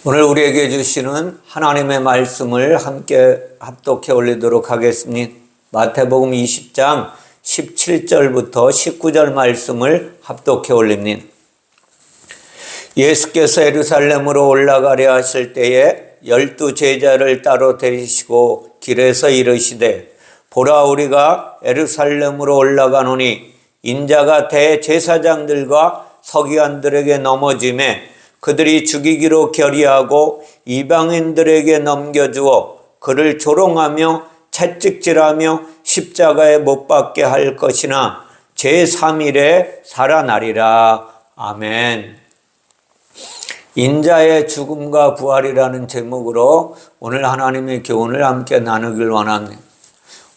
오늘 우리에게 주시는 하나님의 말씀을 함께 합독해 올리도록 하겠습니다. 마태복음 20장 17절부터 19절 말씀을 합독해 올립니다. 예수께서 예루살렘으로 올라가려 하실 때에 12 제자를 따로 데리시고 길에서 이르시되 보라, 우리가 예루살렘으로 올라가노니 인자가 대제사장들과 서기관들에게 넘어짐에 그들이 죽이기로 결의하고 이방인들에게 넘겨주어 그를 조롱하며 채찍질하며 십자가에 못 박게 할 것이나 제3일에 살아나리라. 아멘. 인자의 죽음과 부활이라는 제목으로 오늘 하나님의 교훈을 함께 나누길 원합니다.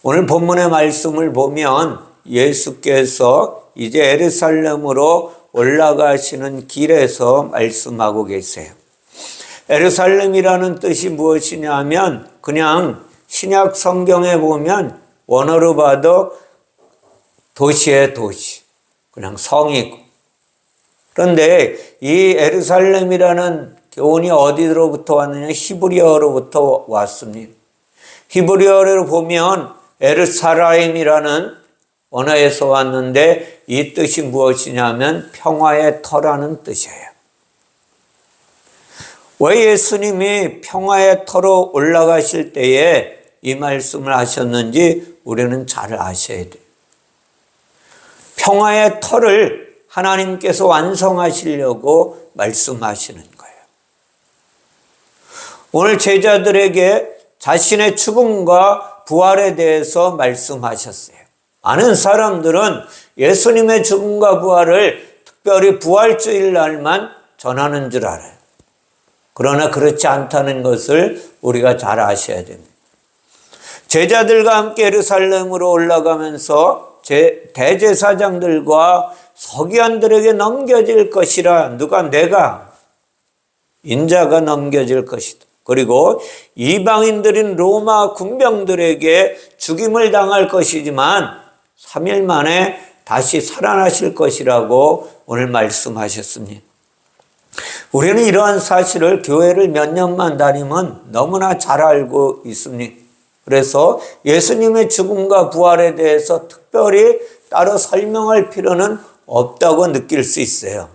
오늘 본문의 말씀을 보면 예수께서 이제 예루살렘으로 올라가시는 길에서 말씀하고 계세요. 예루살렘이라는 뜻이 무엇이냐 하면 그냥 신약 성경에 보면 원어로 봐도 도시의 도시, 그냥 성이고, 그런데 이 예루살렘이라는 교훈이 어디로부터 왔느냐? 히브리어로부터 왔습니다. 히브리어로 보면 에르사라임이라는 언어에서 왔는데 이 뜻이 무엇이냐면 평화의 터라는 뜻이에요. 왜 예수님이 평화의 터로 올라가실 때에 이 말씀을 하셨는지 우리는 잘 아셔야 돼요. 평화의 터를 하나님께서 완성하시려고 말씀하시는 거예요. 오늘 제자들에게 자신의 죽음과 부활에 대해서 말씀하셨어요. 많은 사람들은 예수님의 죽음과 부활을 특별히 부활주일 날만 전하는 줄 알아요. 그러나 그렇지 않다는 것을 우리가 잘 아셔야 됩니다. 제자들과 함께 예루살렘으로 올라가면서 대제사장들과 서기관들에게 넘겨질 것이라. 누가? 내가, 인자가 넘겨질 것이다. 그리고 이방인들인 로마 군병들에게 죽임을 당할 것이지만 3일 만에 다시 살아나실 것이라고 오늘 말씀하셨습니다. 우리는 이러한 사실을 교회를 몇 년만 다니면 너무나 잘 알고 있습니다. 그래서 예수님의 죽음과 부활에 대해서 특별히 따로 설명할 필요는 없다고 느낄 수 있어요.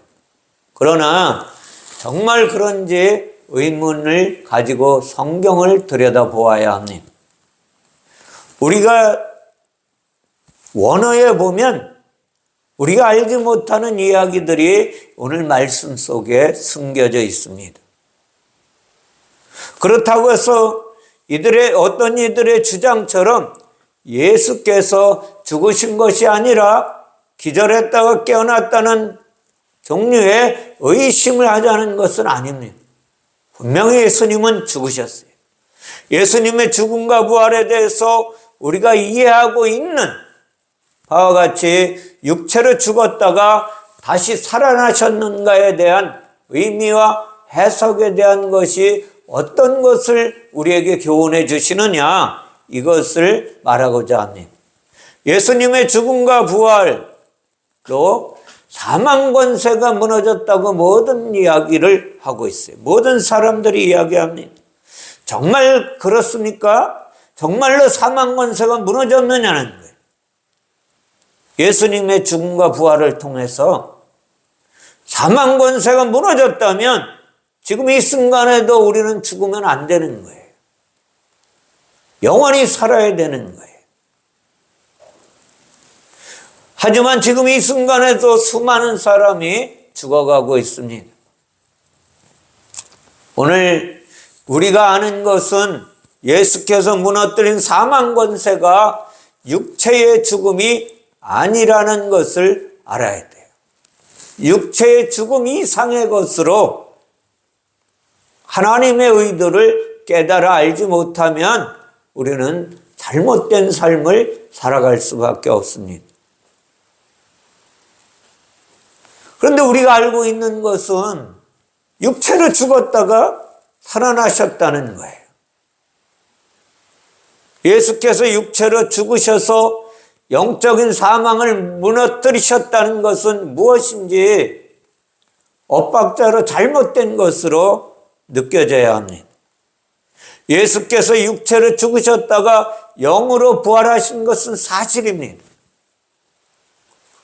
그러나 정말 그런지 의문을 가지고 성경을 들여다보아야 합니다. 우리가 원어에 보면 우리가 알지 못하는 이야기들이 오늘 말씀 속에 숨겨져 있습니다. 그렇다고 해서 어떤 이들의 주장처럼 예수께서 죽으신 것이 아니라 기절했다가 깨어났다는 종류의 의심을 하자는 것은 아닙니다. 분명히 예수님은 죽으셨어요. 예수님의 죽음과 부활에 대해서 우리가 이해하고 있는 바와 같이 육체로 죽었다가 다시 살아나셨는가에 대한 의미와 해석에 대한 것이 어떤 것을 우리에게 교훈해 주시느냐, 이것을 말하고자 합니다. 예수님의 죽음과 부활로 사망 권세가 무너졌다고 모든 이야기를 하고 있어요. 모든 사람들이 이야기합니다. 정말 그렇습니까? 정말로 사망 권세가 무너졌느냐는 거예요. 예수님의 죽음과 부활을 통해서 사망 권세가 무너졌다면 지금 이 순간에도 우리는 죽으면 안 되는 거예요. 영원히 살아야 되는 거예요. 하지만 지금 이 순간에도 수많은 사람이 죽어가고 있습니다. 오늘 우리가 아는 것은 예수께서 무너뜨린 사망 권세가 육체의 죽음이 아니라는 것을 알아야 돼요. 육체의 죽음 이상의 것으로 하나님의 의도를 깨달아 알지 못하면 우리는 잘못된 삶을 살아갈 수밖에 없습니다. 그런데 우리가 알고 있는 것은 육체로 죽었다가 살아나셨다는 거예요. 예수께서 육체로 죽으셔서 영적인 사망을 무너뜨리셨다는 것은 무엇인지 엇박자로 잘못된 것으로 느껴져야 합니다. 예수께서 육체로 죽으셨다가 영으로 부활하신 것은 사실입니다.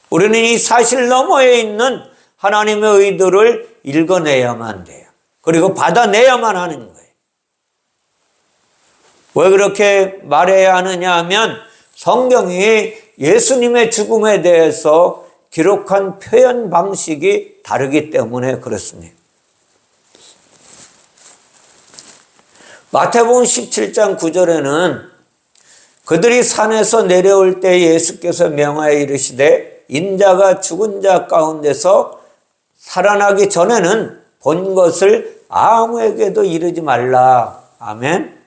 우리는 이 사실 너머에 있는 하나님의 의도를 읽어내야만 돼요. 그리고 받아내야만 하는 거예요. 왜 그렇게 말해야 하느냐 하면 성경이 예수님의 죽음에 대해서 기록한 표현 방식이 다르기 때문에 그렇습니다. 마태복음 17장 9절에는 그들이 산에서 내려올 때 예수께서 명하여 이르시되 인자가 죽은 자 가운데서 살아나기 전에는 본 것을 아무에게도 이르지 말라. 아멘.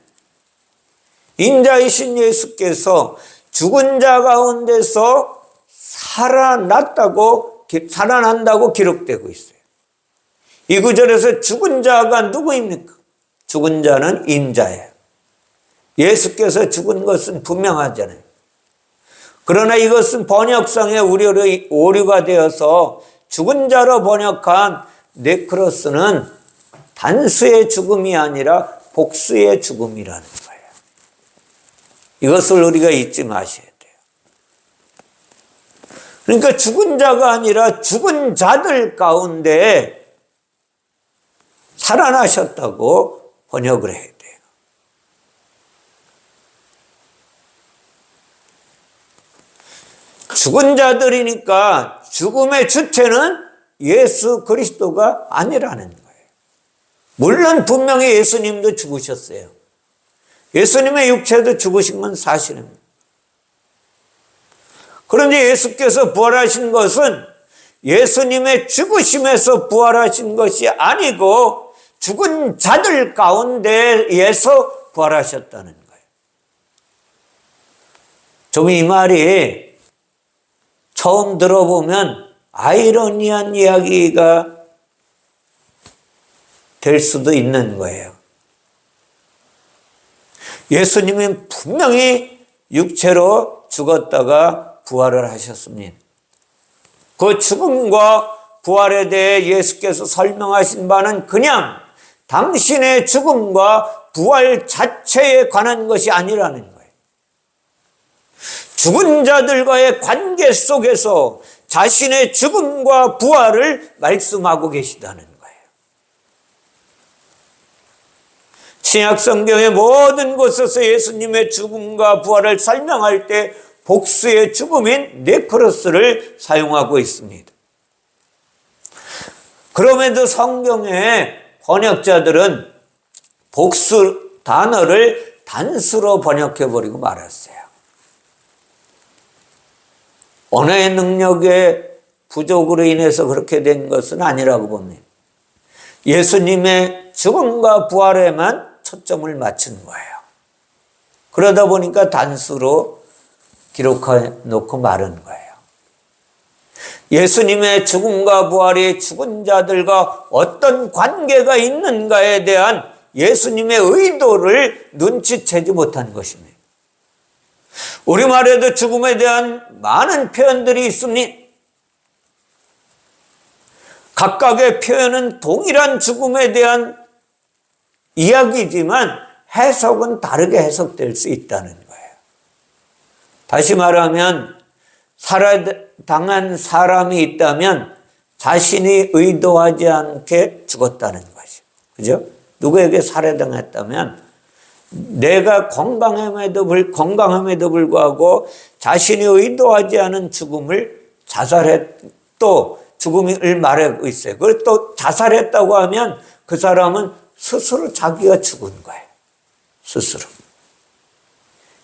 인자이신 예수께서 죽은 자 가운데서 살아난다고 기록되고 있어요. 이 구절에서 죽은 자가 누구입니까? 죽은 자는 인자예요. 예수께서 죽은 것은 분명하잖아요. 그러나 이것은 번역상의 오류가 되어서 죽은 자로 번역한 네크로스는 단수의 죽음이 아니라 복수의 죽음이라는 거예요. 이것을 우리가 잊지 마셔야 돼요. 그러니까 죽은 자가 아니라 죽은 자들 가운데 살아나셨다고 번역을 해야 돼요. 죽은 자들이니까 죽음의 주체는 예수 그리스도가 아니라는 거예요. 물론 분명히 예수님도 죽으셨어요. 예수님의 육체도 죽으신 건 사실입니다. 그런데 예수께서 부활하신 것은 예수님의 죽으심에서 부활하신 것이 아니고 죽은 자들 가운데에서 부활하셨다는 거예요. 좀 이 말이 처음 들어보면 아이러니한 이야기가 될 수도 있는 거예요. 예수님은 분명히 육체로 죽었다가 부활을 하셨습니다. 그 죽음과 부활에 대해 예수께서 설명하신 바는 그냥 당신의 죽음과 부활 자체에 관한 것이 아니라는 거예요. 죽은 자들과의 관계 속에서 자신의 죽음과 부활을 말씀하고 계시다는 거예요. 신약 성경의 모든 곳에서 예수님의 죽음과 부활을 설명할 때 복수의 죽음인 네크로스를 사용하고 있습니다. 그럼에도 성경의 번역자들은 복수 단어를 단수로 번역해버리고 말았어요. 언어의 능력의 부족으로 인해서 그렇게 된 것은 아니라고 봅니다. 예수님의 죽음과 부활에만 초점을 맞춘 거예요. 그러다 보니까 단수로 기록해 놓고 말은 거예요. 예수님의 죽음과 부활이 죽은 자들과 어떤 관계가 있는가에 대한 예수님의 의도를 눈치채지 못한 것입니다. 우리말에도 죽음에 대한 많은 표현들이 있습니다. 각각의 표현은 동일한 죽음에 대한 이야기지만 해석은 다르게 해석될 수 있다는 거예요. 다시 말하면 살해당한 사람이 있다면 자신이 의도하지 않게 죽었다는 것이죠. 그죠? 누구에게 살해당했다면 내가 건강함에도 불구하고 자신이 의도하지 않은 죽음을 또 죽음을 말하고 있어요. 그리고 또 자살했다고 하면 그 사람은 스스로 자기가 죽은 거예요. 스스로.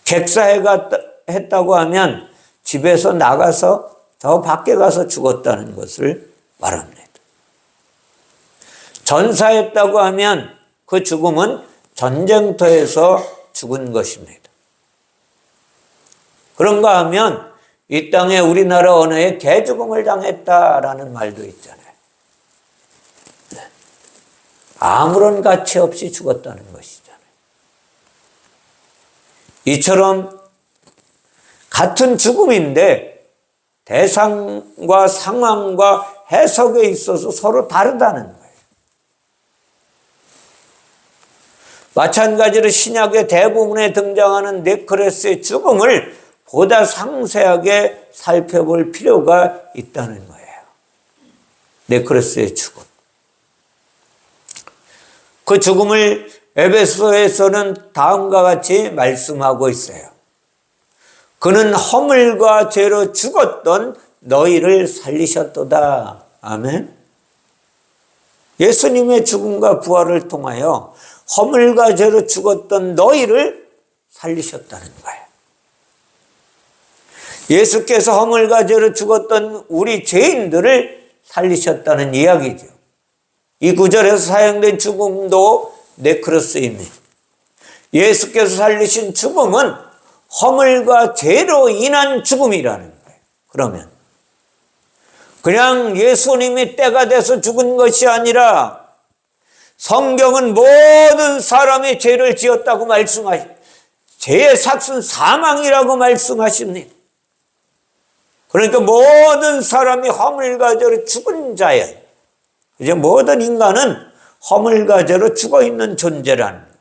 객사했다고 하면 집에서 나가서 저 밖에 가서 죽었다는 것을 말합니다. 전사했다고 하면 그 죽음은 전쟁터에서 죽은 것입니다. 그런가 하면 이 땅에 우리나라 언어에 개죽음을 당했다라는 말도 있잖아요. 아무런 가치 없이 죽었다는 것이잖아요. 이처럼 같은 죽음인데 대상과 상황과 해석에 있어서 서로 다르다는 거예요. 마찬가지로 신약의 대부분에 등장하는 네크레스의 죽음을 보다 상세하게 살펴볼 필요가 있다는 거예요. 네크레스의 죽음. 그 죽음을 에베소에서는 다음과 같이 말씀하고 있어요. 그는 허물과 죄로 죽었던 너희를 살리셨도다. 아멘. 예수님의 죽음과 부활을 통하여 허물과 죄로 죽었던 너희를 살리셨다는 거예요. 예수께서 허물과 죄로 죽었던 우리 죄인들을 살리셨다는 이야기죠. 이 구절에서 사용된 죽음도 네크로스입니다. 예수께서 살리신 죽음은 허물과 죄로 인한 죽음이라는 거예요. 그러면 그냥 예수님이 때가 돼서 죽은 것이 아니라 성경은 모든 사람이 죄를 지었다고 죄의 삭은 사망이라고 말씀하십니다. 그러니까 모든 사람이 허물과 죄로 죽은 자예요. 이제 모든 인간은 허물과 죄로 죽어 있는 존재라는 거예요.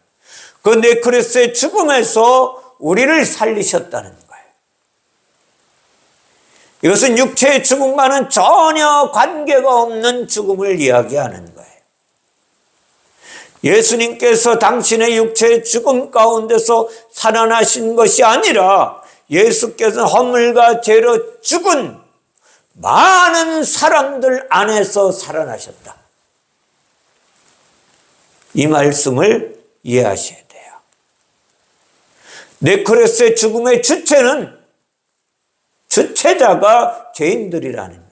그 네크레스의 죽음에서 우리를 살리셨다는 거예요. 이것은 육체의 죽음과는 전혀 관계가 없는 죽음을 이야기하는 거예요. 예수님께서 당신의 육체의 죽음 가운데서 살아나신 것이 아니라 예수께서는 허물과 죄로 죽은 많은 사람들 안에서 살아나셨다. 이 말씀을 이해하셔야 돼요. 네크레스의 죽음의 주체자가 죄인들이라는 거예요.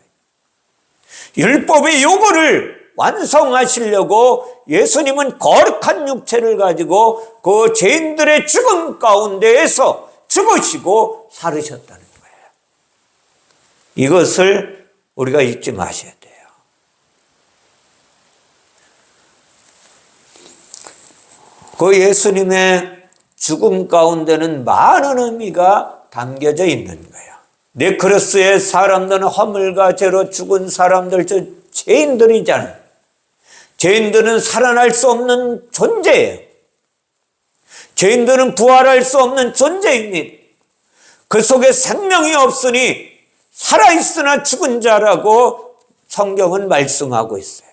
율법의 요구를 완성하시려고 예수님은 거룩한 육체를 가지고 그 죄인들의 죽음 가운데에서 죽으시고 살으셨다는 거예요. 이것을 우리가 잊지 마셔야 돼요. 그 예수님의 죽음 가운데는 많은 의미가 담겨져 있는 거예요. 네크레스의 사람들은 허물과 죄로 죽은 사람들, 저 죄인들이잖아요. 죄인들은 살아날 수 없는 존재예요. 죄인들은 부활할 수 없는 존재입니다. 그 속에 생명이 없으니 살아있으나 죽은 자라고 성경은 말씀하고 있어요.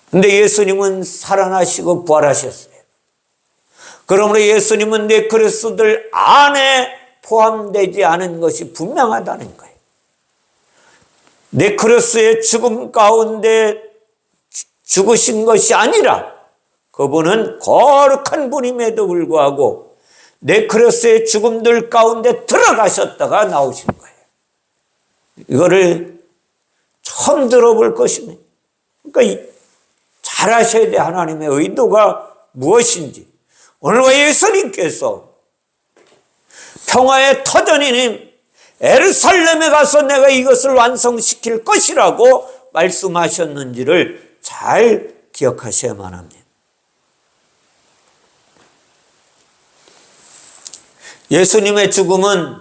그런데 예수님은 살아나시고 부활하셨어요. 그러므로 예수님은 네크레스들 안에 포함되지 않은 것이 분명하다는 거예요. 네크레스의 죽음 가운데 죽으신 것이 아니라 그분은 거룩한 분임에도 불구하고 네크레스의 죽음들 가운데 들어가셨다가 나오신 거예요. 이거를 처음 들어볼 것입니다. 그러니까 잘 아셔야 돼. 하나님의 의도가 무엇인지. 오늘 왜 예수님께서 평화의 터전이님 에르살렘에 가서 내가 이것을 완성시킬 것이라고 말씀하셨는지를 잘 기억하셔야만 합니다. 예수님의 죽음은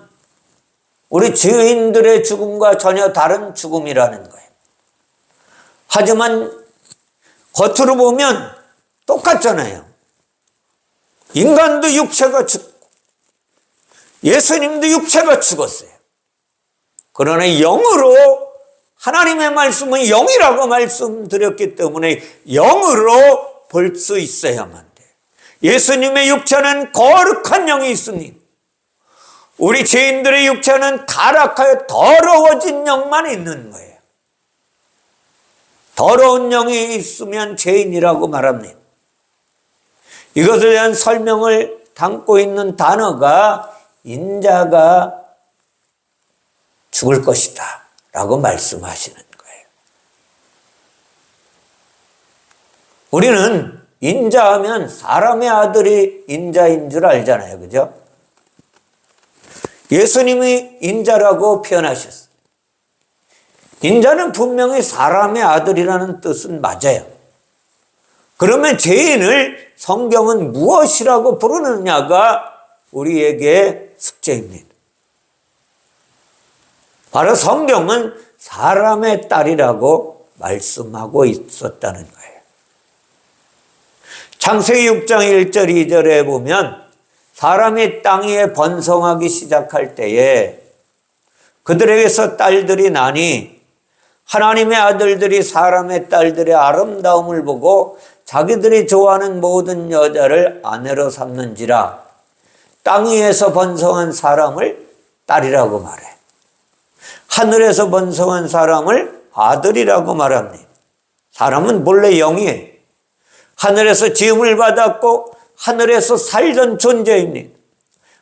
우리 죄인들의 죽음과 전혀 다른 죽음이라는 거예요. 하지만 겉으로 보면 똑같잖아요. 인간도 육체가 죽고 예수님도 육체가 죽었어요. 그러나 영으로 하나님의 말씀은 영이라고 말씀드렸기 때문에 영으로 볼 수 있어야만 돼요. 예수님의 육체는 거룩한 영이 있습니다. 우리 죄인들의 육체는 타락하여 더러워진 영만 있는 거예요. 더러운 영이 있으면 죄인이라고 말합니다. 이것에 대한 설명을 담고 있는 단어가 인자가 죽을 것이다 라고 말씀하시는 거예요. 우리는 인자하면 사람의 아들이 인자인 줄 알잖아요. 그죠? 예수님이 인자라고 표현하셨어요. 인자는 분명히 사람의 아들이라는 뜻은 맞아요. 그러면 죄인을 성경은 무엇이라고 부르느냐가 우리에게 숙제입니다. 바로 성경은 사람의 딸이라고 말씀하고 있었다는 거예요. 창세기 6장 1절 2절에 보면 사람이 땅 위에 번성하기 시작할 때에 그들에게서 딸들이 나니 하나님의 아들들이 사람의 딸들의 아름다움을 보고 자기들이 좋아하는 모든 여자를 아내로 삼는지라. 땅 위에서 번성한 사람을 딸이라고 말해. 하늘에서 번성한 사람을 아들이라고 말합니다. 사람은 본래 영이에요. 하늘에서 지음을 받았고 하늘에서 살던 존재입니다.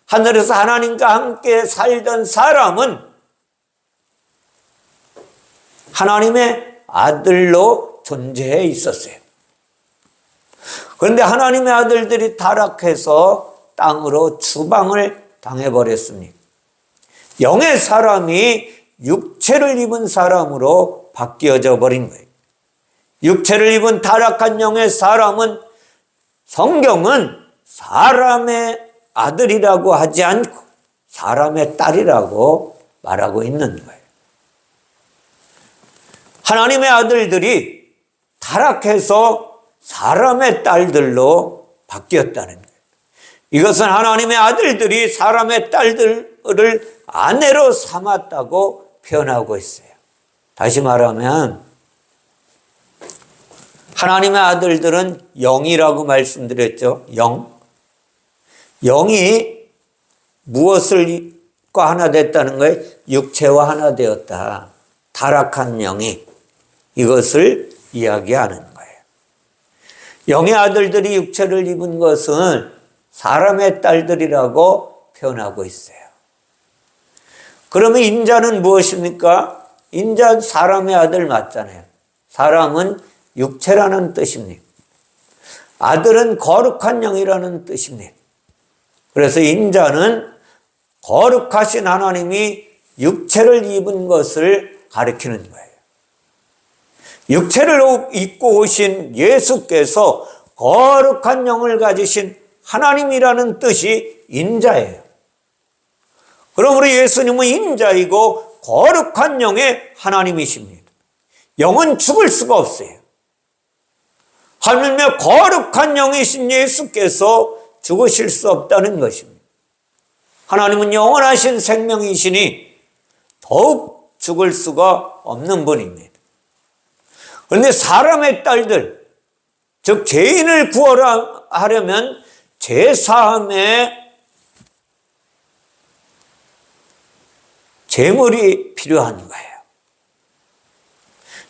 하늘에서 하나님과 함께 살던 사람은 하나님의 아들로 존재해 있었어요. 그런데 하나님의 아들들이 타락해서 땅으로 추방을 당해버렸습니다. 영의 사람이 육체를 입은 사람으로 바뀌어져 버린 거예요. 육체를 입은 타락한 영의 사람은 성경은 사람의 아들이라고 하지 않고 사람의 딸이라고 말하고 있는 거예요. 하나님의 아들들이 타락해서 사람의 딸들로 바뀌었다는 거예요. 이것은 하나님의 아들들이 사람의 딸들을 아내로 삼았다고 표현하고 있어요. 다시 말하면 하나님의 아들들은 영이라고 말씀드렸죠. 영이 무엇을 과 하나 됐다는 거예요? 육체와 하나 되었다. 타락한 영이 이것을 이야기하는 거예요. 영의 아들들이 육체를 입은 것은 사람의 딸들이라고 표현하고 있어요. 그러면 인자는 무엇입니까? 인자 사람의 아들 맞잖아요. 사람은 육체라는 뜻입니다. 아들은 거룩한 영이라는 뜻입니다. 그래서 인자는 거룩하신 하나님이 육체를 입은 것을 가리키는 거예요. 육체를 입고 오신 예수께서 거룩한 영을 가지신 하나님이라는 뜻이 인자예요. 그러므로 예수님은 인자이고 거룩한 영의 하나님이십니다. 영은 죽을 수가 없어요. 하물며 거룩한 영이신 예수께서 죽으실 수 없다는 것입니다. 하나님은 영원하신 생명이시니 더욱 죽을 수가 없는 분입니다. 그런데 사람의 딸들, 즉 죄인을 구원하려면 제사함의 제물이 필요한 거예요.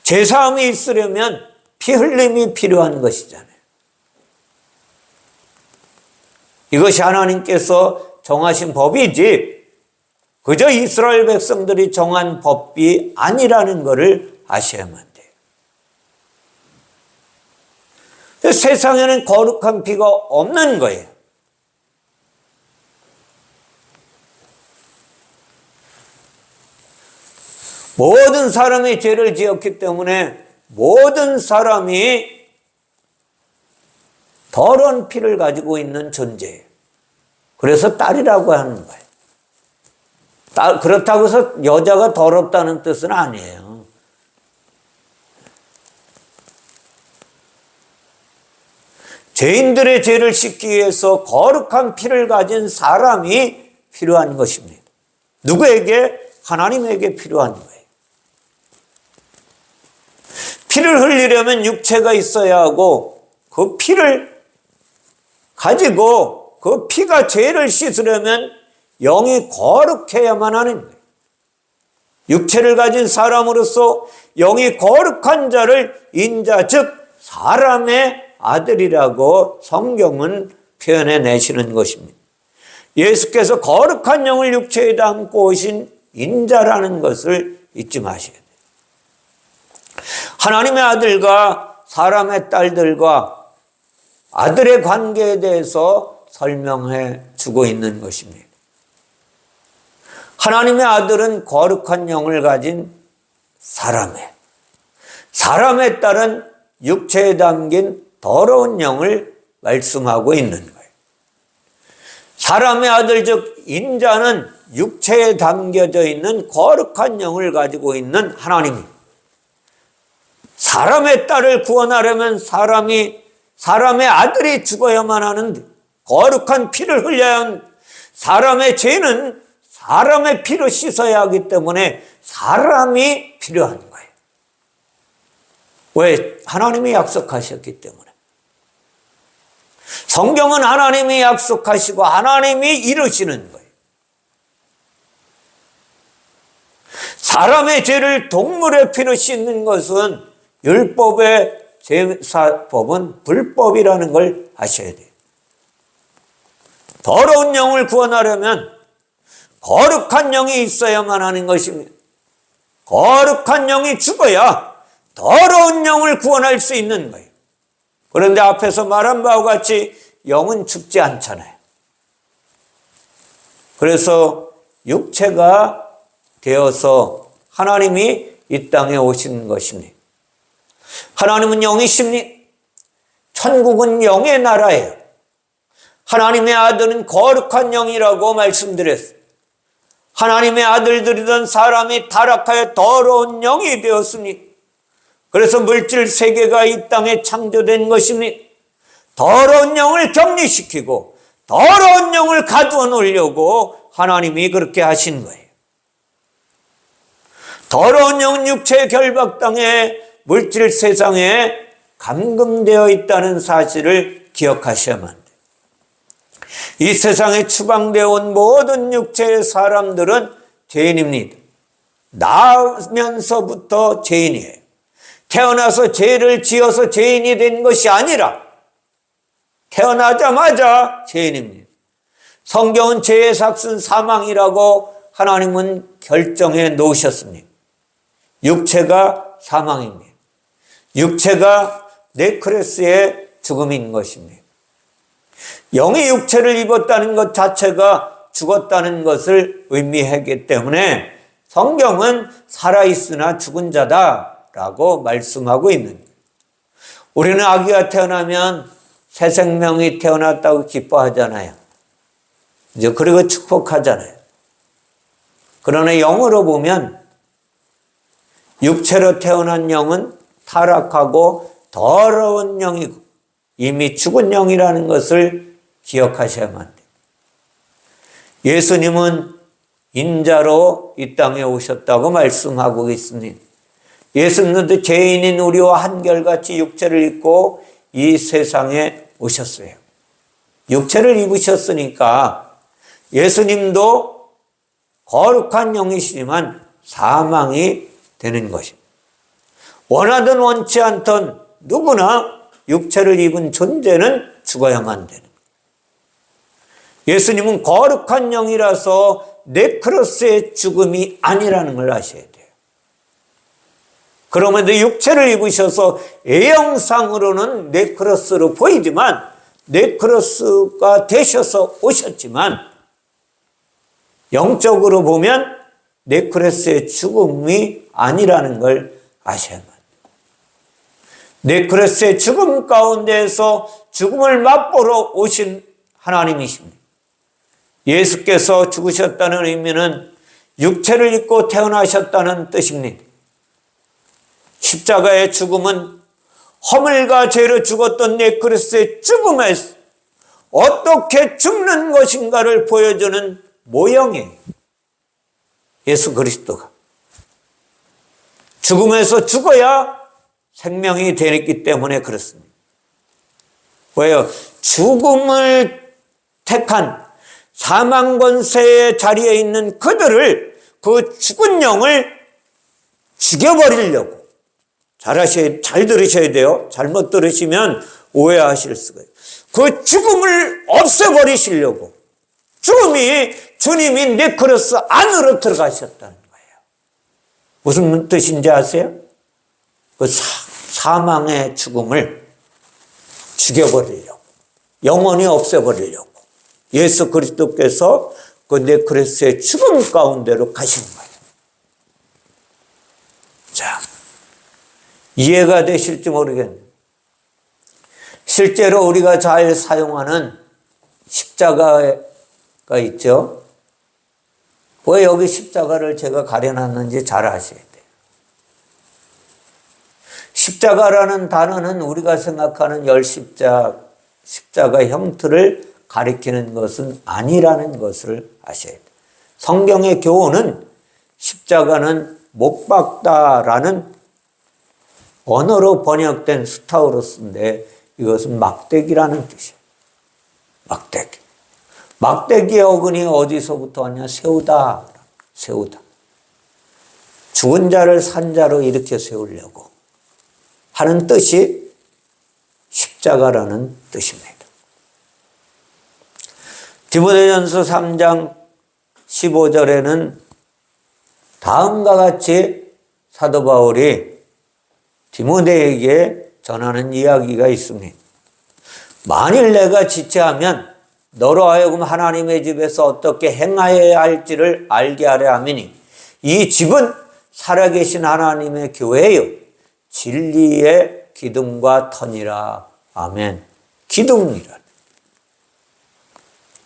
제사함이 있으려면 피 흘림이 필요한 것이잖아요. 이것이 하나님께서 정하신 법이지 그저 이스라엘 백성들이 정한 법이 아니라는 것을 아셔야만 돼요. 세상에는 거룩한 피가 없는 거예요. 모든 사람이 죄를 지었기 때문에 모든 사람이 더러운 피를 가지고 있는 존재예요. 그래서 딸이라고 하는 거예요. 그렇다고 해서 여자가 더럽다는 뜻은 아니에요. 죄인들의 죄를 씻기 위해서 거룩한 피를 가진 사람이 필요한 것입니다. 누구에게? 하나님에게 필요한 거예요. 피를 흘리려면 육체가 있어야 하고 그 피를 가지고 그 피가 죄를 씻으려면 영이 거룩해야만 하는 거예요. 육체를 가진 사람으로서 영이 거룩한 자를 인자, 즉 사람의 아들이라고 성경은 표현해 내시는 것입니다. 예수께서 거룩한 영을 육체에 담고 오신 인자라는 것을 잊지 마셔야 돼요. 하나님의 아들과 사람의 딸들과 아들의 관계에 대해서 설명해 주고 있는 것입니다. 하나님의 아들은 거룩한 영을 가진 사람의 딸은 육체에 담긴 더러운 영을 말씀하고 있는 거예요. 사람의 아들 즉 인자는 육체에 담겨져 있는 거룩한 영을 가지고 있는 하나님입니다. 사람의 딸을 구원하려면 사람이 사람의 아들이 죽어야만 하는데, 거룩한 피를 흘려야 하는데, 사람의 죄는 사람의 피로 씻어야 하기 때문에 사람이 필요한 거예요. 왜? 하나님이 약속하셨기 때문에. 성경은 하나님이 약속하시고 하나님이 이루시는 거예요. 사람의 죄를 동물의 피로 씻는 것은 율법의 제사법은 불법이라는 걸 아셔야 돼요. 더러운 영을 구원하려면 거룩한 영이 있어야만 하는 것입니다. 거룩한 영이 죽어야 더러운 영을 구원할 수 있는 거예요. 그런데 앞에서 말한 바와 같이 영은 죽지 않잖아요. 그래서 육체가 되어서 하나님이 이 땅에 오신 것입니다. 하나님은 영이십니다. 천국은 영의 나라예요. 하나님의 아들은 거룩한 영이라고 말씀드렸어요. 하나님의 아들들이던 사람이 타락하여 더러운 영이 되었습니다. 그래서 물질 세계가 이 땅에 창조된 것입니다. 더러운 영을 격리시키고 더러운 영을 가두어 놓으려고 하나님이 그렇게 하신 거예요. 더러운 영은 육체의 결박당해 물질 세상에 감금되어 있다는 사실을 기억하셔야만 돼요. 이 세상에 추방되어 온 모든 육체의 사람들은 죄인입니다. 나면서부터 죄인이에요. 태어나서 죄를 지어서 죄인이 된 것이 아니라 태어나자마자 죄인입니다. 성경은 죄의 삭은 사망이라고 하나님은 결정해 놓으셨습니다. 육체가 사망입니다. 육체가 네크레스의 죽음인 것입니다. 영이 육체를 입었다는 것 자체가 죽었다는 것을 의미하기 때문에 성경은 살아있으나 죽은 자다라고 말씀하고 있는 거예요. 우리는 아기가 태어나면 새 생명이 태어났다고 기뻐하잖아요. 이제 그리고 축복하잖아요. 그러나 영으로 보면 육체로 태어난 영은 타락하고 더러운 영이고 이미 죽은 영이라는 것을 기억하셔야만 돼요. 예수님은 인자로 이 땅에 오셨다고 말씀하고 있습니다. 예수님도 죄인인 우리와 한결같이 육체를 입고 이 세상에 오셨어요. 육체를 입으셨으니까 예수님도 거룩한 영이시지만 사망이 되는 것입니다. 원하든 원치 않든 누구나 육체를 입은 존재는 죽어야만 되는 거예요. 예수님은 거룩한 영이라서 네크로스의 죽음이 아니라는 걸 아셔야 돼요. 그러면도 육체를 입으셔서 외형상으로는 네크로스로 보이지만 네크로스가 되셔서 오셨지만 영적으로 보면 네크로스의 죽음이 아니라는 걸 아셔야만 돼요. 네크로스의 죽음 가운데에서 죽음을 맛보러 오신 하나님이십니다. 예수께서 죽으셨다는 의미는 육체를 입고 태어나셨다는 뜻입니다. 십자가의 죽음은 허물과 죄로 죽었던 네크로스의 죽음에서 어떻게 죽는 것인가를 보여주는 모형이에요. 예수 그리스도가 죽음에서 죽어야 생명이 되기 때문에 그렇습니다. 왜요? 죽음을 택한 사망 권세의 자리에 있는 그들을, 그 죽은 영을 죽여버리려고, 잘 들으셔야 돼요. 잘못 들으시면 오해하실 수가 있어요. 그 죽음을 없애버리시려고 죽음이 주님이 네크로스 안으로 들어가셨다는 거예요. 무슨 뜻인지 아세요? 그 사망의 죽음을 죽여버리려고, 영원히 없애버리려고 예수 그리스도께서 그 네크로스의 죽음 가운데로 가신 거예요. 자, 이해가 되실지 모르겠네요. 실제로 우리가 잘 사용하는 십자가가 있죠. 왜 여기 십자가를 제가 가려놨는지 잘 아셔야 돼요. 십자가라는 단어는 우리가 생각하는 십자가 형태를 가리키는 것은 아니라는 것을 아셔야 돼요. 성경의 교훈은 십자가는 못 박다라는 언어로 번역된 스타우로스인데 이것은 막대기라는 뜻이에요. 막대기. 막대기의 어근이 어디서부터 왔냐? 세우다. 세우다. 죽은 자를 산 자로 이렇게 세우려고 하는 뜻이 십자가라는 뜻입니다. 디모데전서 3장 15절에는 다음과 같이 사도 바울이 디모데에게 전하는 이야기가 있습니다. 만일 내가 지체하면 너로 하여금 하나님의 집에서 어떻게 행하여야 할지를 알게 하려 함이니 이 집은 살아계신 하나님의 교회요 진리의 기둥과 터니라. 아멘. 기둥이라.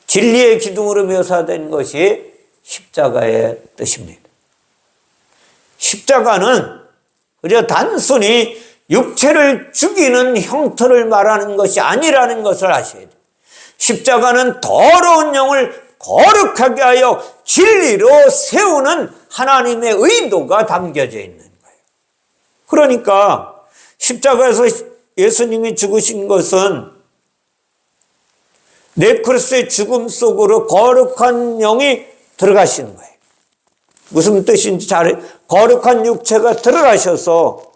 진리의 기둥으로 묘사된 것이 십자가의 뜻입니다. 십자가는 그저 단순히 육체를 죽이는 형태를 말하는 것이 아니라는 것을 아셔야 돼요. 십자가는 더러운 영을 거룩하게 하여 진리로 세우는 하나님의 의도가 담겨져 있는 거예요. 그러니까 십자가에서 예수님이 죽으신 것은 내 그리스도의 죽음 속으로 거룩한 영이 들어가시는 거예요. 무슨 뜻인지 거룩한 육체가 들어가셔서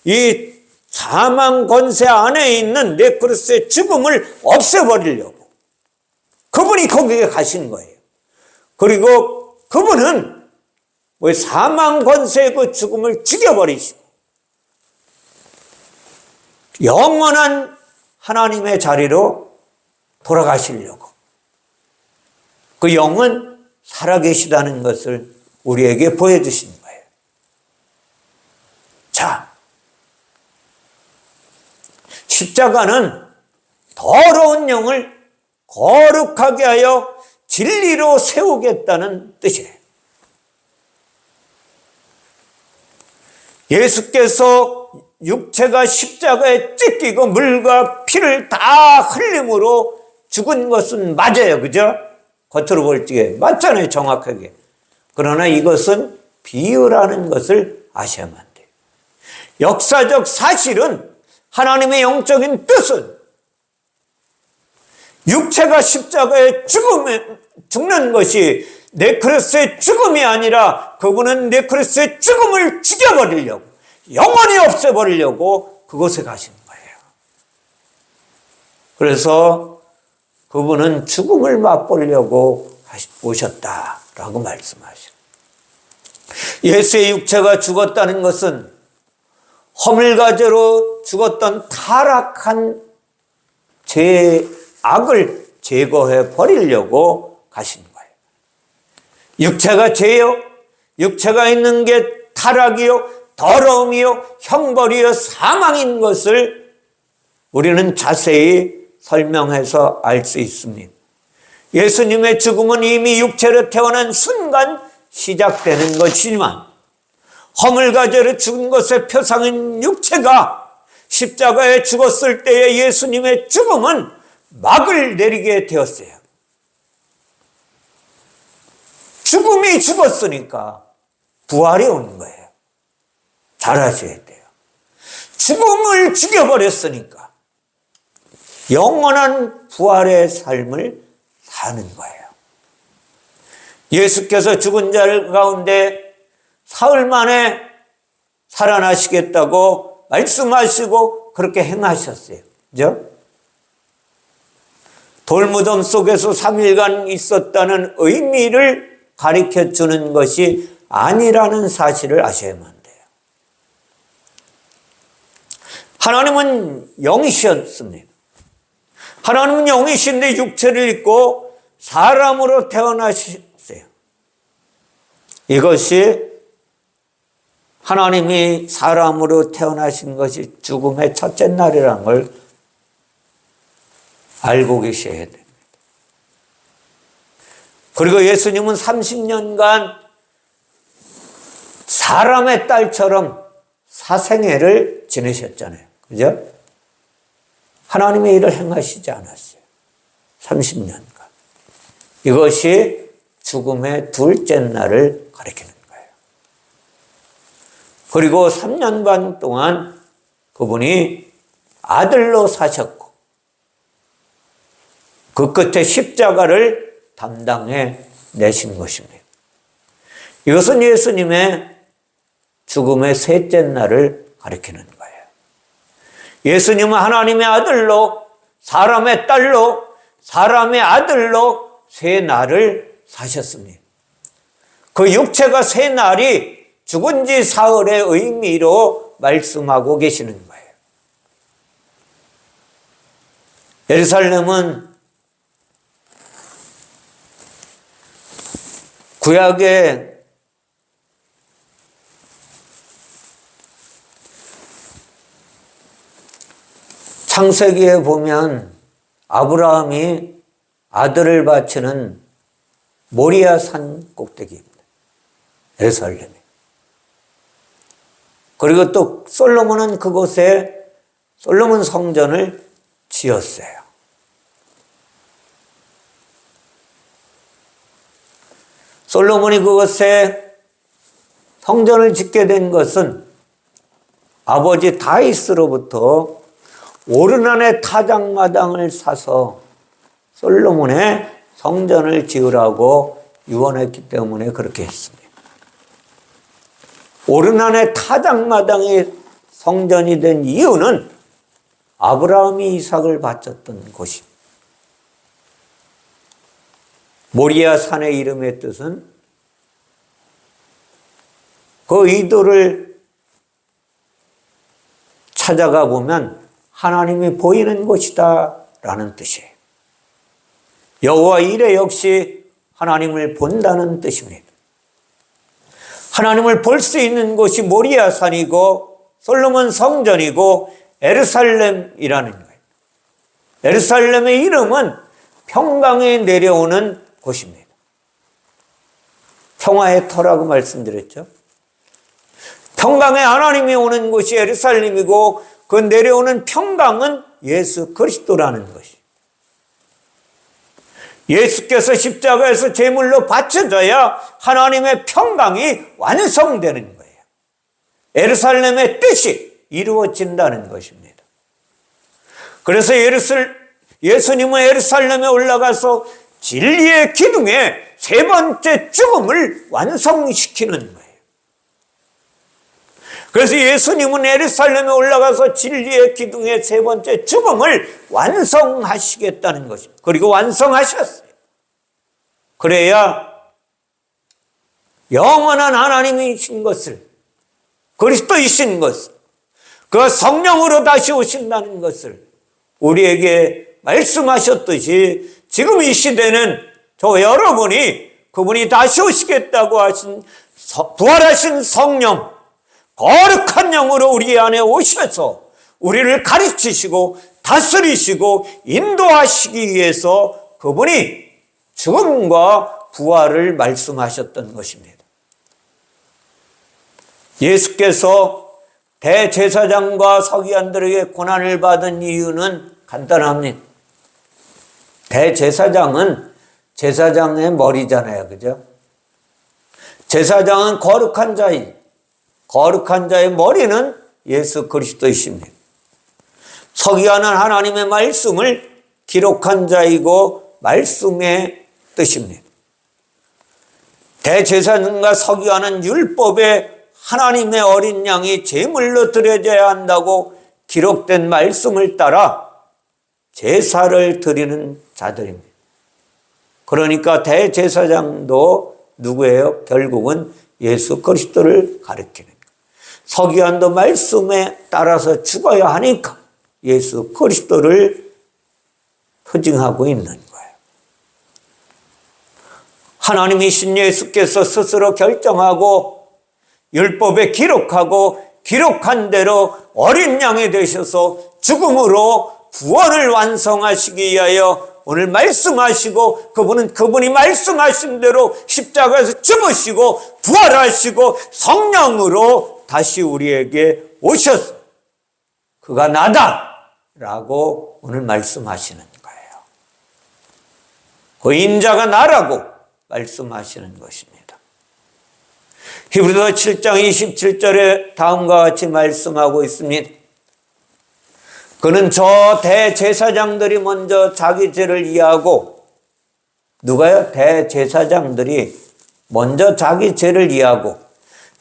이 사망 권세 안에 있는 내 그리스도의 죽음을 없애버리려고 그분이 거기에 가신 거예요. 그리고 그분은 사망 권세의 그 죽음을 죽여버리시고 영원한 하나님의 자리로 돌아가시려고 그 영은 살아계시다는 것을 우리에게 보여주신 거예요. 자, 십자가는 더러운 영을 거룩하게 하여 진리로 세우겠다는 뜻이에요. 예수께서 육체가 십자가에 찢기고 물과 피를 다 흘림으로 죽은 것은 맞아요. 그죠? 겉으로 볼 적에 맞잖아요. 정확하게. 그러나 이것은 비유라는 것을 아셔야만 돼요. 역사적 사실은 하나님의 영적인 뜻은 육체가 십자가에 죽는 것이 내 그리스도의 죽음이 아니라 그분은 내 그리스도의 죽음을 죽여버리려고 영원히 없애버리려고 그곳에 가신 거예요. 그래서 그분은 죽음을 맛보려고 오셨다라고 말씀하시죠. 예수의 육체가 죽었다는 것은 허물과죄로 죽었던 타락한 죄의 악을 제거해 버리려고 가신 거예요. 육체가 죄요, 육체가 있는 게 타락이요, 더러움이요, 형벌이요, 사망인 것을 우리는 자세히 설명해서 알 수 있습니다. 예수님의 죽음은 이미 육체로 태어난 순간 시작되는 것이지만 허물과 죄로 죽은 것의 표상인 육체가 십자가에 죽었을 때의 예수님의 죽음은 막을 내리게 되었어요. 죽음이 죽었으니까 부활이 오는 거예요. 잘 아셔야 돼요. 죽음을 죽여버렸으니까 영원한 부활의 삶을 사는 거예요. 예수께서 죽은 자들 가운데 사흘 만에 살아나시겠다고 말씀하시고 그렇게 행하셨어요. 그죠? 돌무덤 속에서 3일간 있었다는 의미를 가르쳐 주는 것이 아니라는 사실을 아셔야만 돼요. 하나님은 영이셨습니다. 하나님은 영이신데 육체를 입고 사람으로 태어나셨어요. 이것이 하나님이 사람으로 태어나신 것이 죽음의 첫째 날이라는 걸 알고 계셔야 됩니다. 그리고 예수님은 30년간 사람의 딸처럼 사생애를 지내셨잖아요. 그죠? 하나님의 일을 행하시지 않았어요. 30년간. 이것이 죽음의 둘째 날을 가리키는 거예요. 그리고 3년 반 동안 그분이 아들로 사셨고 그 끝에 십자가를 담당해 내신 것입니다. 이것은 예수님의 죽음의 셋째 날을 가리키는 거예요. 예수님은 하나님의 아들로, 사람의 딸로, 사람의 아들로 세 날을 사셨습니다. 그 육체가 세 날이 죽은 지 사흘의 의미로 말씀하고 계시는 거예요. 예루살렘은 구약의 창세기에 보면 아브라함이 아들을 바치는 모리아 산 꼭대기입니다. 예루살렘이. 그리고 또 솔로몬은 그곳에 솔로몬 성전을 지었어요. 솔로몬이 그곳에 성전을 짓게 된 것은 아버지 다윗으로부터 오르난의 타작마당을 사서 솔로몬의 성전을 지으라고 유언했기 때문에 그렇게 했습니다. 오르난의 타작마당이 성전이 된 이유는 아브라함이 이삭을 바쳤던 곳입니다. 모리아 산의 이름의 뜻은 그 의도를 찾아가 보면 하나님이 보이는 곳이다 라는 뜻이에요. 여호와 이레 역시 하나님을 본다는 뜻입니다. 하나님을 볼 수 있는 곳이 모리아 산이고 솔로몬 성전이고 예루살렘이라는 거예요. 예루살렘의 이름은 평강에 내려오는 곳입니다. 평화의 터라고 말씀드렸죠. 평강에 하나님이 오는 곳이 예루살렘이고 그 내려오는 평강은 예수 그리스도라는 것이. 예수께서 십자가에서 제물로 바쳐져야 하나님의 평강이 완성되는 거예요. 예루살렘의 뜻이 이루어진다는 것입니다. 그래서 예수님은 예루살렘에 올라가서 진리의 기둥에 세 번째 죽음을 완성시키는 거예요. 그래서 예수님은 예루살렘에 올라가서 진리의 기둥의 세 번째 죽음을 완성하시겠다는 것입니다. 그리고 완성하셨어요. 그래야 영원한 하나님이신 것을, 그리스도이신 것을, 그 성령으로 다시 오신다는 것을 우리에게 말씀하셨듯이 지금 이 시대는 저 여러분이 그분이 다시 오시겠다고 하신 부활하신 성령, 거룩한 영으로 우리 안에 오셔서 우리를 가르치시고 다스리시고 인도하시기 위해서 그분이 죽음과 부활을 말씀하셨던 것입니다. 예수께서 대제사장과 서기관들에게 고난을 받은 이유는 간단합니다. 대제사장은 제사장의 머리잖아요. 그죠? 제사장은 거룩한 자이, 거룩한 자의 머리는 예수 그리스도이십니다. 서기관은 하나님의 말씀을 기록한 자이고 말씀의 뜻입니다. 대제사장과 서기관은 율법에 하나님의 어린 양이 제물로 드려져야 한다고 기록된 말씀을 따라 제사를 드리는 자들입니다. 그러니까 대제사장도 누구예요? 결국은 예수 그리스도를 가리키는 거예요. 서기관도 말씀에 따라서 죽어야 하니까 예수 그리스도를 표징하고 있는 거예요. 하나님이신 예수께서 스스로 결정하고 율법에 기록하고 기록한 대로 어린 양이 되셔서 죽음으로 구원을 완성하시기 위하여 오늘 말씀하시고 그분이 말씀하신 대로 십자가에서 죽으시고 부활하시고 성령으로 다시 우리에게 오셔서 그가 나다 라고 오늘 말씀하시는 거예요. 그 인자가 나라고 말씀하시는 것입니다. 히브리서 7장 27절에 다음과 같이 말씀하고 있습니다. 그는 저 대제사장들이 먼저 자기 죄를 이해하고, 누가요? 대제사장들이 먼저 자기 죄를 이해하고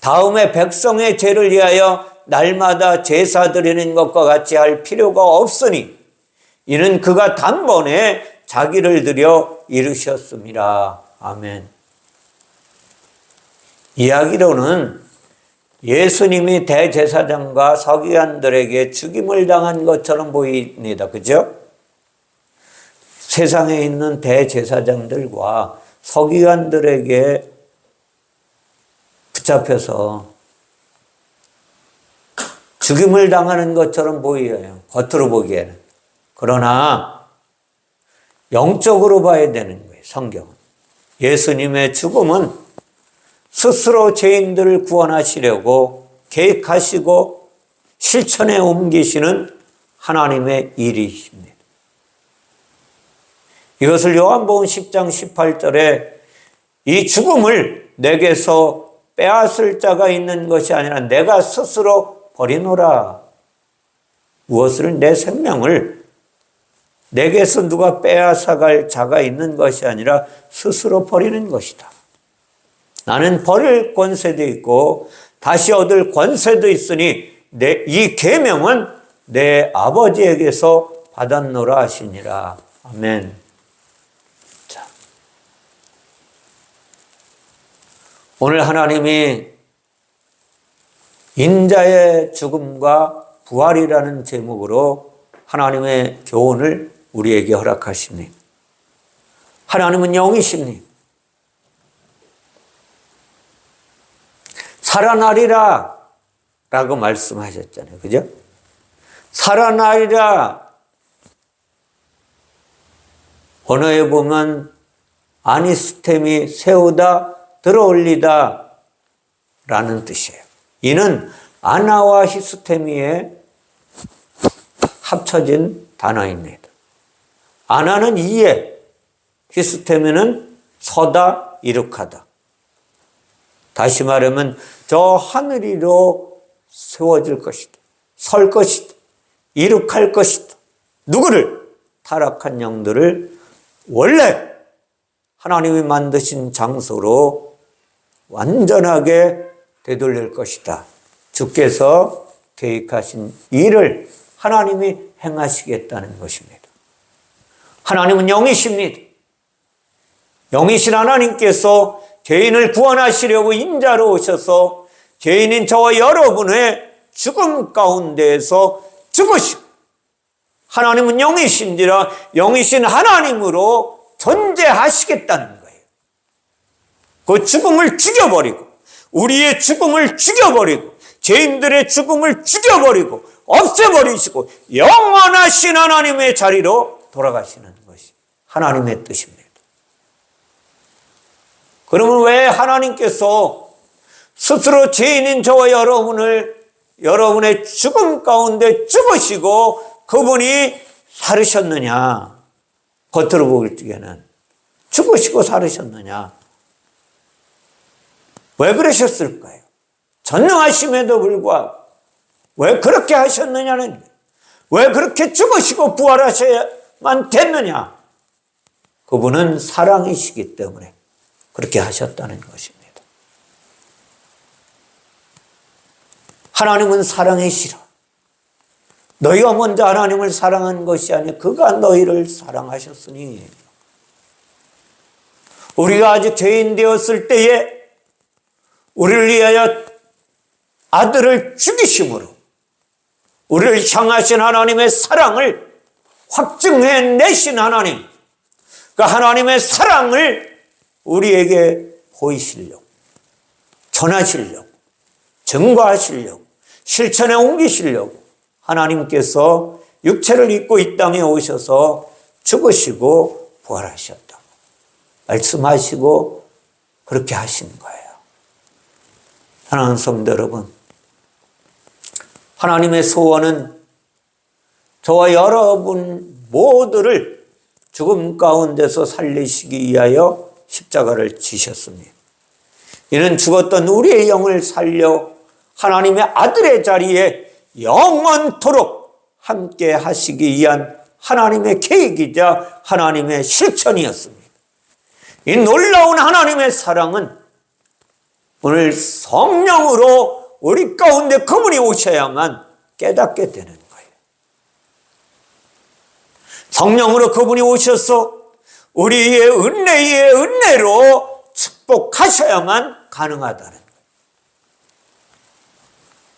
다음에 백성의 죄를 위하여 날마다 제사 드리는 것과 같이 할 필요가 없으니 이는 그가 단번에 자기를 드려 이루셨습니다. 아멘. 이야기로는 예수님이 대제사장과 서기관들에게 죽임을 당한 것처럼 보입니다. 그죠? 세상에 있는 대제사장들과 서기관들에게 붙잡혀서 죽임을 당하는 것처럼 보여요. 겉으로 보기에는. 그러나 영적으로 봐야 되는 거예요. 성경은. 예수님의 죽음은 스스로 죄인들을 구원하시려고 계획하시고 실천에 옮기시는 하나님의 일이십니다. 이것을 요한복음 10장 18절에 이 죽음을 내게서 빼앗을 자가 있는 것이 아니라 내가 스스로 버리노라. 무엇을? 내 생명을 내게서 누가 빼앗아갈 자가 있는 것이 아니라 스스로 버리는 것이다. 나는 버릴 권세도 있고 다시 얻을 권세도 있으니 이 계명은 내 아버지에게서 받았노라 하시니라. 아멘. 자, 오늘 하나님이 인자의 죽음과 부활이라는 제목으로 하나님의 교훈을 우리에게 허락하십니다. 하나님은 영이십니다. 살아나리라 라고 말씀하셨잖아요. 그죠? 살아나리라. 언어에 보면 아니스템이 세우다, 들어올리다 라는 뜻이에요. 이는 아나와 히스테미의 합쳐진 단어입니다. 아나는 이해, 히스테미는 서다, 이룩하다. 다시 말하면 저 하늘 위로 세워질 것이다. 설 것이다. 이룩할 것이다. 누구를? 타락한 영들을 원래 하나님이 만드신 장소로 완전하게 되돌릴 것이다. 주께서 계획하신 일을 하나님이 행하시겠다는 것입니다. 하나님은 영이십니다. 영이신 하나님께서 죄인을 구원하시려고 인자로 오셔서 죄인인 저와 여러분의 죽음 가운데에서 죽으시고, 하나님은 영이신지라 영이신 하나님으로 존재하시겠다는 거예요. 그 죽음을 죽여버리고, 우리의 죽음을 죽여버리고, 죄인들의 죽음을 죽여버리고 없애버리시고 영원하신 하나님의 자리로 돌아가시는 것이 하나님의 뜻입니다. 그러면 왜 하나님께서 스스로 죄인인 저와 여러분의 죽음 가운데 죽으시고 그분이 살으셨느냐? 겉으로 보일 적에는 죽으시고 살으셨느냐? 왜 그러셨을까요? 전능하심에도 불구하고 왜 그렇게 하셨느냐는 거예요. 왜 그렇게 죽으시고 부활하셔야만 됐느냐? 그분은 사랑이시기 때문에 그렇게 하셨다는 것입니다. 하나님은 사랑이시라. 너희가 먼저 하나님을 사랑한 것이 아니라 그가 너희를 사랑하셨으니. 우리가 아직 죄인 되었을 때에 우리를 위하여 아들을 죽이심으로 우리를 향하신 하나님의 사랑을 확증해내신 하나님, 그 하나님의 사랑을 우리에게 보이시려고, 전하시려고, 증거하시려고, 실천에 옮기시려고 하나님께서 육체를 입고 이 땅에 오셔서 죽으시고 부활하셨다고 말씀하시고 그렇게 하신 거예요. 사랑하는 성도 여러분, 하나님의 소원은 저와 여러분 모두를 죽음 가운데서 살리시기 위하여 십자가를 지셨습니다. 이는 죽었던 우리의 영을 살려 하나님의 아들의 자리에 영원토록 함께 하시기 위한 하나님의 계획이자 하나님의 실천이었습니다. 이 놀라운 하나님의 사랑은 오늘 성령으로 우리 가운데 그분이 오셔야만 깨닫게 되는 거예요. 성령으로 그분이 오셔서 우리의 은혜의 은혜로 축복하셔야만 가능하다는 거예요.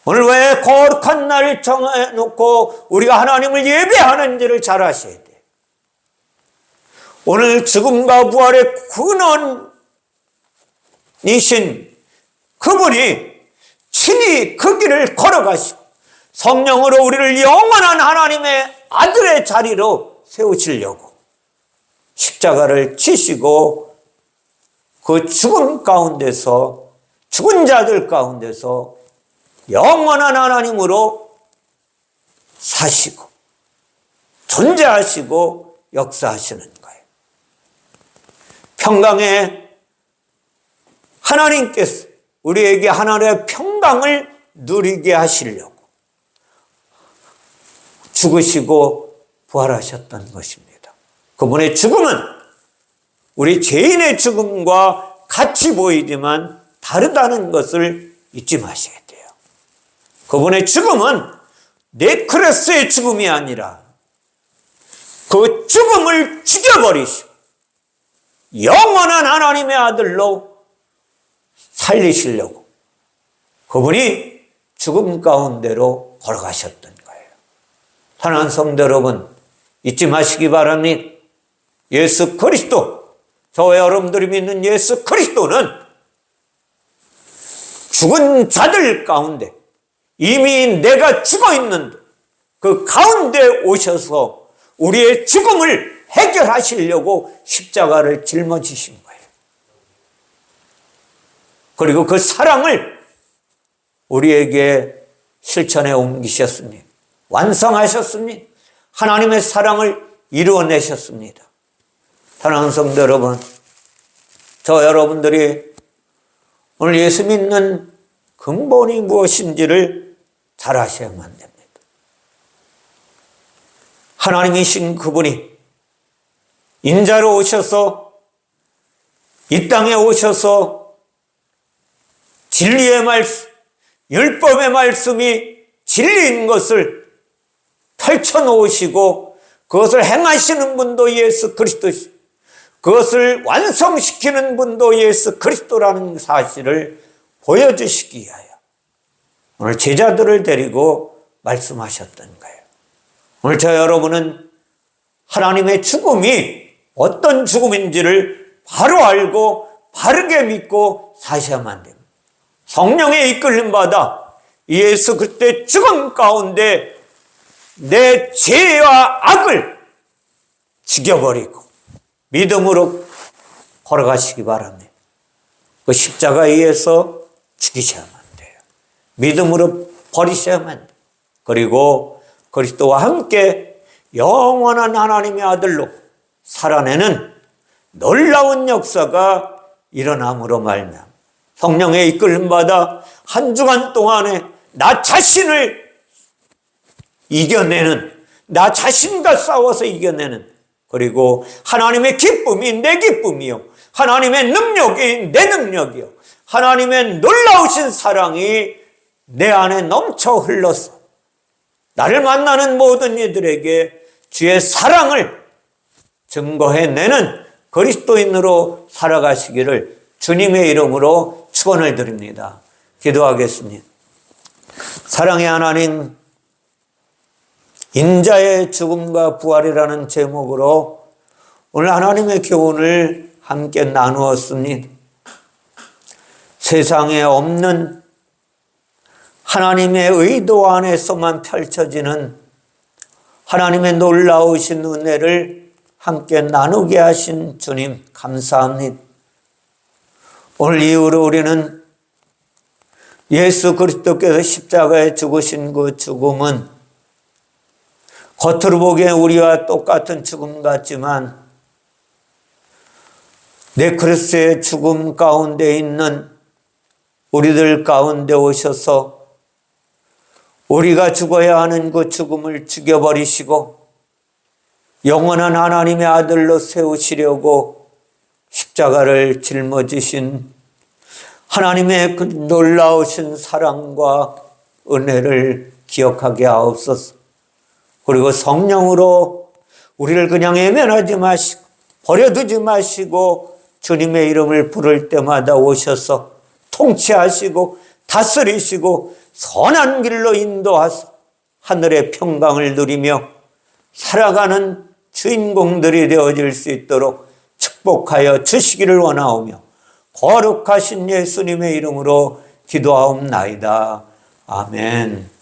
오늘 왜 거룩한 날을 정해놓고 우리가 하나님을 예배하는지를 잘 아셔야 돼요. 오늘 죽음과 부활의 근원이신 그분이 친히 그 길을 걸어가시고 성령으로 우리를 영원한 하나님의 아들의 자리로 세우시려고 십자가를 지시고 그 죽음 가운데서 죽은 자들 가운데서 영원한 하나님으로 사시고 존재하시고 역사하시는 거예요. 평강에 하나님께서 우리에게 하나님의 평강을 누리게 하시려고 죽으시고 부활하셨던 것입니다. 그분의 죽음은 우리 죄인의 죽음과 같이 보이지만 다르다는 것을 잊지 마셔야 돼요. 그분의 죽음은 네크레스의 죽음이 아니라 그 죽음을 죽여버리시고 영원한 하나님의 아들로 살리시려고 그분이 죽음 가운데로 걸어가셨던 거예요. 사랑하는 성도 여러분, 잊지 마시기 바랍니다. 예수 그리스도, 저와 여러분들이 믿는 예수 그리스도는 죽은 자들 가운데 이미 내가 죽어 있는데 그 가운데 오셔서 우리의 죽음을 해결하시려고 십자가를 짊어지신 거예요. 그리고 그 사랑을 우리에게 실천에 옮기셨습니다. 완성하셨습니다. 하나님의 사랑을 이루어내셨습니다. 사랑하는 성도 여러분, 저 여러분들이 오늘 예수 믿는 근본이 무엇인지를 잘 아셔야만 됩니다. 하나님이신 그분이 인자로 오셔서 이 땅에 오셔서 진리의 말씀, 율법의 말씀이 진리인 것을 펼쳐놓으시고 그것을 행하시는 분도 예수 그리스도시고 그것을 완성시키는 분도 예수 그리스도라는 사실을 보여주시기 위하여 오늘 제자들을 데리고 말씀하셨던 거예요. 오늘 저 여러분은 하나님의 죽음이 어떤 죽음인지를 바로 알고 바르게 믿고 사셔야만 됩니다. 성령의 이끌림 받아 예수 그리스도의 죽음 가운데 내 죄와 악을 죽여버리고 믿음으로 걸어가시기 바랍니다. 그 십자가에 의해서 죽이셔야만 돼요. 믿음으로 버리셔야만 돼요. 그리고 그리스도와 함께 영원한 하나님의 아들로 살아내는 놀라운 역사가 일어남으로 말미암아 성령의 이끌림 받아 한 주간 동안에 나 자신을 이겨내는, 나 자신과 싸워서 이겨내는, 그리고 하나님의 기쁨이 내 기쁨이요 하나님의 능력이 내 능력이요 하나님의 놀라우신 사랑이 내 안에 넘쳐 흘러서 나를 만나는 모든 이들에게 주의 사랑을 증거해내는 그리스도인으로 살아가시기를 주님의 이름으로 축원을 드립니다. 기도하겠습니다. 사랑의 하나님, 인자의 죽음과 부활이라는 제목으로 오늘 하나님의 교훈을 함께 나누었습니다. 세상에 없는 하나님의 의도 안에서만 펼쳐지는 하나님의 놀라우신 은혜를 함께 나누게 하신 주님 감사합니다. 오늘 이후로 우리는 예수 그리스도께서 십자가에 죽으신 그 죽음은 겉으로 보기엔 우리와 똑같은 죽음 같지만 내 그리스도의 죽음 가운데 있는 우리들 가운데 오셔서 우리가 죽어야 하는 그 죽음을 죽여버리시고 영원한 하나님의 아들로 세우시려고 십자가를 짊어지신 하나님의 그 놀라우신 사랑과 은혜를 기억하게 하옵소서. 그리고 성령으로 우리를 그냥 외면하지 마시고 버려두지 마시고 주님의 이름을 부를 때마다 오셔서 통치하시고 다스리시고 선한 길로 인도하사 하늘의 평강을 누리며 살아가는 주인공들이 되어질 수 있도록 축복하여 주시기를 원하오며 거룩하신 예수님의 이름으로 기도하옵나이다. 아멘.